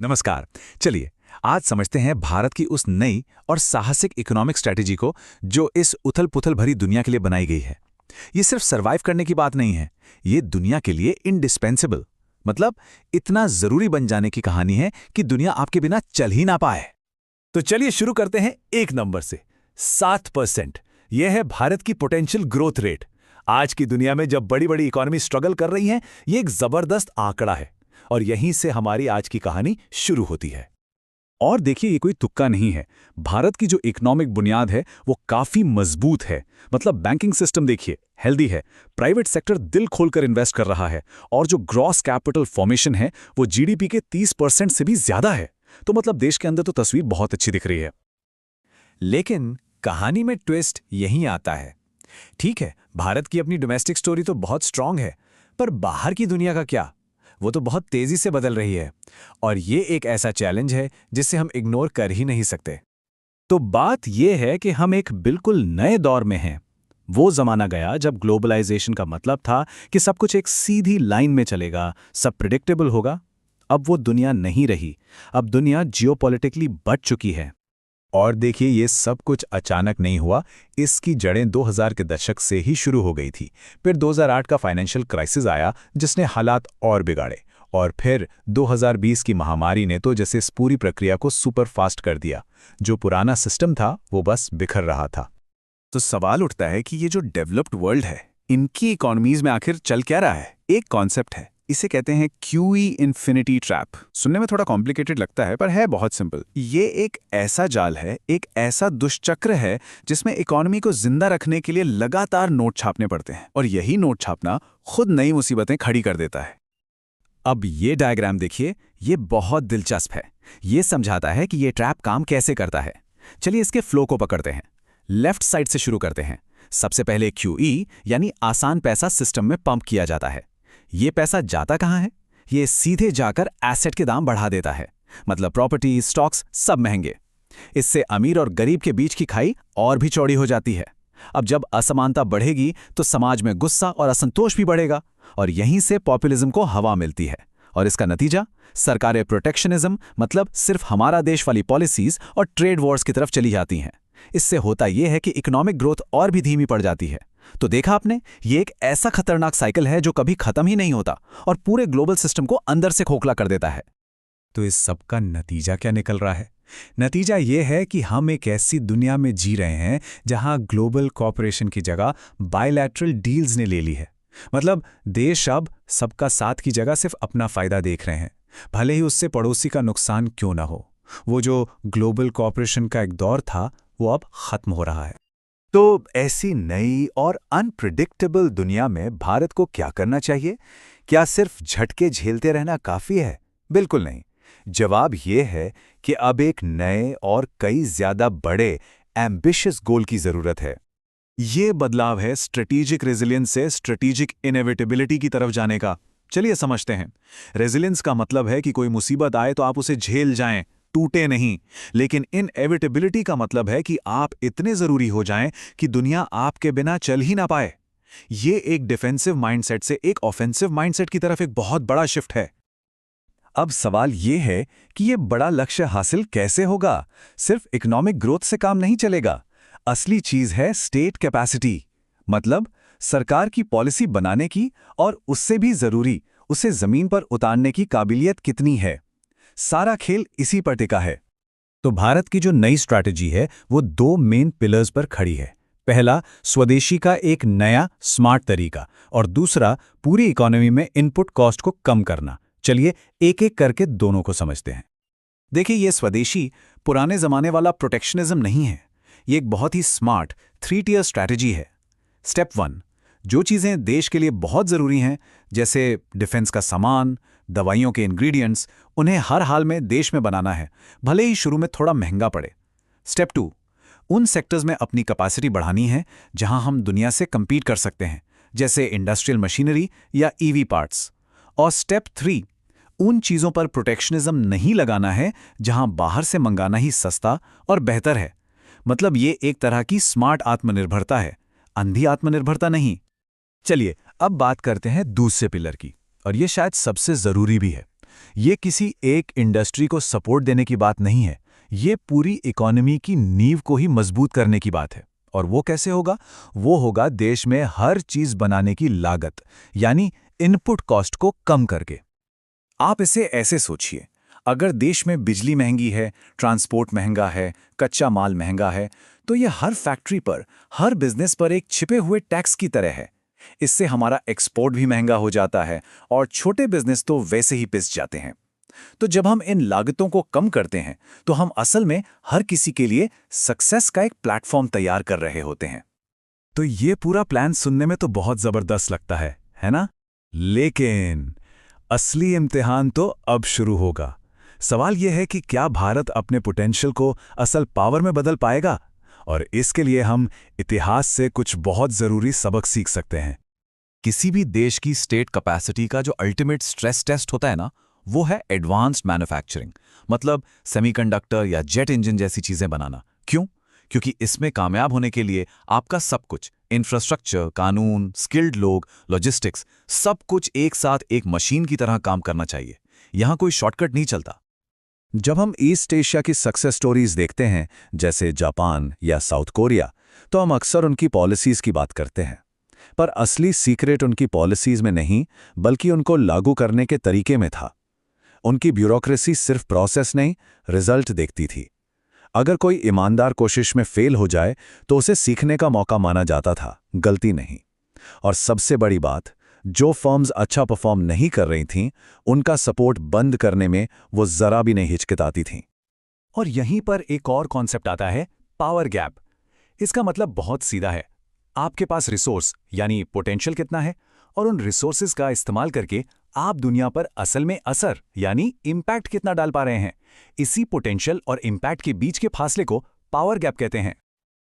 नमस्कार। चलिए आज समझते हैं भारत की उस नई और साहसिक इकोनॉमिक स्ट्रैटेजी को जो इस उथल-पुथल भरी दुनिया के लिए बनाई गई है। ये सिर्फ सरवाइव करने की बात नहीं है, ये दुनिया के लिए इंडिस्पेंसेबल, मतलब इतना जरूरी बन जाने की कहानी है कि दुनिया आपके बिना चल ही ना पाए। तो चलिए शुरू करते हैं एक नंबर से। 7%। यह है भारत की पोटेंशियल ग्रोथ रेट। आज की दुनिया में जब बड़ी बड़ी इकोनॉमी स्ट्रगल कर रही हैं, ये एक जबरदस्त आंकड़ा है और यहीं से हमारी आज की कहानी शुरू होती है। और देखिए, ये कोई तुक्का नहीं है। भारत की जो इकोनॉमिक बुनियाद है वो काफी मजबूत है। मतलब बैंकिंग सिस्टम देखिए, हेल्दी है, प्राइवेट सेक्टर दिल खोलकर इन्वेस्ट कर रहा है और जो ग्रॉस कैपिटल फॉर्मेशन है वो जीडीपी के 30% से भी ज्यादा है। तो मतलब देश के अंदर तो तस्वीर बहुत अच्छी दिख रही है। लेकिन कहानी में ट्विस्ट यहीं आता है। ठीक है, भारत की अपनी डोमेस्टिक स्टोरी तो बहुत स्ट्रांग है, पर बाहर की दुनिया का क्या? वो तो बहुत तेजी से बदल रही है और ये एक ऐसा चैलेंज है जिसे हम इग्नोर कर ही नहीं सकते। तो बात यह है कि हम एक बिल्कुल नए दौर में हैं। वो जमाना गया जब ग्लोबलाइजेशन का मतलब था कि सब कुछ एक सीधी लाइन में चलेगा, सब प्रिडिक्टेबल होगा। अब वो दुनिया नहीं रही। अब दुनिया जियोपॉलिटिकली बढ़ चुकी है। और देखिए, ये सब कुछ अचानक नहीं हुआ। इसकी जड़ें 2000 के दशक से ही शुरू हो गई थी। फिर 2008 का फाइनेंशियल क्राइसिस आया जिसने हालात और बिगाड़े, और फिर 2020 की महामारी ने तो जैसे इस पूरी प्रक्रिया को सुपर फास्ट कर दिया। जो पुराना सिस्टम था वो बस बिखर रहा था। तो सवाल उठता है कि ये जो डेवलप्ड वर्ल्ड है, इनकी इकोनॉमीज में आखिर चल क्या रहा है? एक कॉन्सेप्ट है, इसे कहते हैं QE इन्फिनिटी ट्रैप। सुनने में थोड़ा कॉम्प्लिकेटेड लगता है पर है बहुत सिंपल। ये एक ऐसा जाल है, एक ऐसा दुष्चक्र है जिसमें इकोनॉमी को जिंदा रखने के लिए लगातार नोट छापने पड़ते हैं और यही नोट छापना खुद नई मुसीबतें खड़ी कर देता है। अब ये डायग्राम देखिए, ये बहुत दिलचस्प है। ये समझाता है कि ये ट्रैप काम कैसे करता है। चलिए इसके फ्लो को पकड़ते हैं। लेफ्ट साइड से शुरू करते हैं। सबसे पहले QE यानी आसान पैसा सिस्टम में पंप किया जाता है। ये पैसा जाता कहाँ है? ये सीधे जाकर एसेट के दाम बढ़ा देता है, मतलब प्रॉपर्टी, स्टॉक्स सब महंगे। इससे अमीर और गरीब के बीच की खाई और भी चौड़ी हो जाती है। अब जब असमानता बढ़ेगी तो समाज में गुस्सा और असंतोष भी बढ़ेगा और यहीं से पॉपुलिज्म को हवा मिलती है। और इसका नतीजा सरकारें प्रोटेक्शनिज्म, मतलब सिर्फ हमारा देश वाली पॉलिसीज और ट्रेड वॉर्स की तरफ चली जाती हैं। इससे होता यह है कि इकोनॉमिक ग्रोथ और भी धीमी पड़ जाती है। तो देखा आपने, ये एक ऐसा खतरनाक साइकिल है जो कभी खत्म ही नहीं होता और पूरे ग्लोबल सिस्टम को अंदर से खोखला कर देता है। तो इस सब का नतीजा क्या निकल रहा है? नतीजा ये है कि हम एक ऐसी दुनिया में जी रहे हैं जहां ग्लोबल कॉपरेशन की जगह बायलैटरल डील्स ने ले ली है। मतलब देश अब सबका साथ की जगह सिर्फ अपना फायदा देख रहे हैं, भले ही उससे पड़ोसी का नुकसान क्यों ना हो। वो जो ग्लोबल कॉपरेशन का एक दौर था वो अब खत्म हो रहा है। तो ऐसी नई और अनप्रिडिक्टेबल दुनिया में भारत को क्या करना चाहिए? क्या सिर्फ झटके झेलते रहना काफी है? बिल्कुल नहीं। जवाब यह है कि अब एक नए और कई ज्यादा बड़े एम्बिशियस गोल की जरूरत है। ये बदलाव है स्ट्रेटेजिक रेजिलियंस से स्ट्रेटेजिक इनएविटेबिलिटी की तरफ जाने का। चलिए समझते हैं। रेजिलियंस का मतलब है कि कोई मुसीबत आए तो आप उसे झेल जाएं, टूटे नहीं। लेकिन इनएविटेबिलिटी का मतलब है कि आप इतने जरूरी हो जाएं कि दुनिया आपके बिना चल ही ना पाए। ये एक डिफेंसिव माइंडसेट से एक ऑफेंसिव माइंडसेट की तरफ एक बहुत बड़ा शिफ्ट है। अब सवाल ये है कि ये बड़ा लक्ष्य हासिल कैसे होगा? सिर्फ इकोनॉमिक ग्रोथ से काम नहीं चलेगा। असली चीज है स्टेट कैपेसिटी, मतलब सरकार की पॉलिसी बनाने की, और उससे भी जरूरी उसे जमीन पर उतारने की काबिलियत कितनी है। सारा खेल इसी पर टिका है। तो भारत की जो नई स्ट्रैटेजी है वो दो मेन पिलर्स पर खड़ी है। पहला, स्वदेशी का एक नया स्मार्ट तरीका, और दूसरा, पूरी इकोनॉमी में इनपुट कॉस्ट को कम करना। चलिए एक एक करके दोनों को समझते हैं। देखिए, ये स्वदेशी पुराने जमाने वाला प्रोटेक्शनिज्म नहीं है। ये एक बहुत ही स्मार्ट 3 टियर स्ट्रैटेजी है। स्टेप 1, जो चीज़ें देश के लिए बहुत ज़रूरी हैं, जैसे डिफेंस का सामान, दवाइयों के इंग्रेडिएंट्स, उन्हें हर हाल में देश में बनाना है, भले ही शुरू में थोड़ा महंगा पड़े। स्टेप 2, उन सेक्टर्स में अपनी कैपेसिटी बढ़ानी है जहां हम दुनिया से compete कर सकते हैं, जैसे इंडस्ट्रियल मशीनरी या EV पार्ट्स। और स्टेप 3, उन चीज़ों पर प्रोटेक्शनिज्म नहीं लगाना है जहां बाहर से मंगाना ही सस्ता और बेहतर है। मतलब ये एक तरह की स्मार्ट आत्मनिर्भरता है, अंधी आत्मनिर्भरता नहीं। चलिए अब बात करते हैं दूसरे पिलर की, और ये शायद सबसे ज़रूरी भी है। ये किसी एक इंडस्ट्री को सपोर्ट देने की बात नहीं है, ये पूरी इकोनॉमी की नींव को ही मजबूत करने की बात है। और वो कैसे होगा? वो होगा देश में हर चीज़ बनाने की लागत, यानी इनपुट कॉस्ट को कम करके। आप इसे ऐसे सोचिए, अगर देश में बिजली महंगी है, ट्रांसपोर्ट महंगा है, कच्चा माल महंगा है, तो ये हर फैक्ट्री पर, हर बिजनेस पर एक छिपे हुए टैक्स की तरह है। इससे हमारा एक्सपोर्ट भी महंगा हो जाता है और छोटे बिजनेस तो वैसे ही पिस जाते हैं। तो जब हम इन लागतों को कम करते हैं, तो हम असल में हर किसी के लिए सक्सेस का एक प्लेटफॉर्म तैयार कर रहे होते हैं। तो ये पूरा प्लान सुनने में तो बहुत जबरदस्त लगता है ना? लेकिन असली इम्तिहान तो अब शुरू होगा। सवाल यह है कि क्या भारत अपने पोटेंशियल को असल पावर में बदल पाएगा? और इसके लिए हम इतिहास से कुछ बहुत ज़रूरी सबक सीख सकते हैं। किसी भी देश की स्टेट कैपेसिटी का जो अल्टीमेट स्ट्रेस टेस्ट होता है ना, वो है एडवांस्ड मैन्युफैक्चरिंग, मतलब सेमीकंडक्टर या जेट इंजन जैसी चीजें बनाना। क्यों? क्योंकि इसमें कामयाब होने के लिए आपका सब कुछ, इंफ्रास्ट्रक्चर, कानून, स्किल्ड लोग, लॉजिस्टिक्स, सब कुछ एक साथ एक मशीन की तरह काम करना चाहिए। यहां कोई शॉर्टकट नहीं चलता। जब हम ईस्ट एशिया की सक्सेस स्टोरीज देखते हैं, जैसे जापान या साउथ कोरिया, तो हम अक्सर उनकी पॉलिसीज की बात करते हैं। पर असली सीक्रेट उनकी पॉलिसीज में नहीं, बल्कि उनको लागू करने के तरीके में था। उनकी ब्यूरोक्रेसी सिर्फ प्रोसेस नहीं, रिजल्ट देखती थी। अगर कोई ईमानदार कोशिश में फेल हो जाए तो उसे सीखने का मौका माना जाता था, गलती नहीं। और सबसे बड़ी बात, जो फर्म्स अच्छा परफॉर्म नहीं कर रही थीं, उनका सपोर्ट बंद करने में वो जरा भी नहीं हिचकिताती थीं। और यहीं पर एक और कॉन्सेप्ट आता है, पावर गैप। इसका मतलब बहुत सीधा है। आपके पास रिसोर्स यानी पोटेंशियल कितना है, और उन रिसोर्सेज का इस्तेमाल करके आप दुनिया पर असल में असर यानी इम्पैक्ट कितना डाल पा रहे हैं। इसी पोटेंशियल और इम्पैक्ट के बीच के फासले को पावर गैप कहते हैं।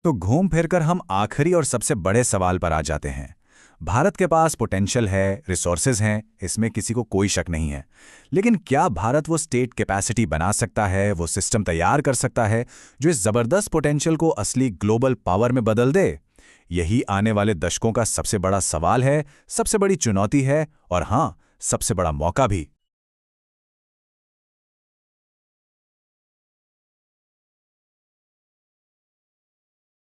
तो घूम फिरकर हम आखिरी और सबसे बड़े सवाल पर आ जाते हैं। भारत के पास पोटेंशियल है, रिसोर्सेज हैं, इसमें किसी को कोई शक नहीं है। लेकिन क्या भारत वो स्टेट कैपेसिटी बना सकता है, वो सिस्टम तैयार कर सकता है जो इस जबरदस्त पोटेंशियल को असली ग्लोबल पावर में बदल दे? यही आने वाले दशकों का सबसे बड़ा सवाल है, सबसे बड़ी चुनौती है, और हाँ, सबसे बड़ा मौका भी।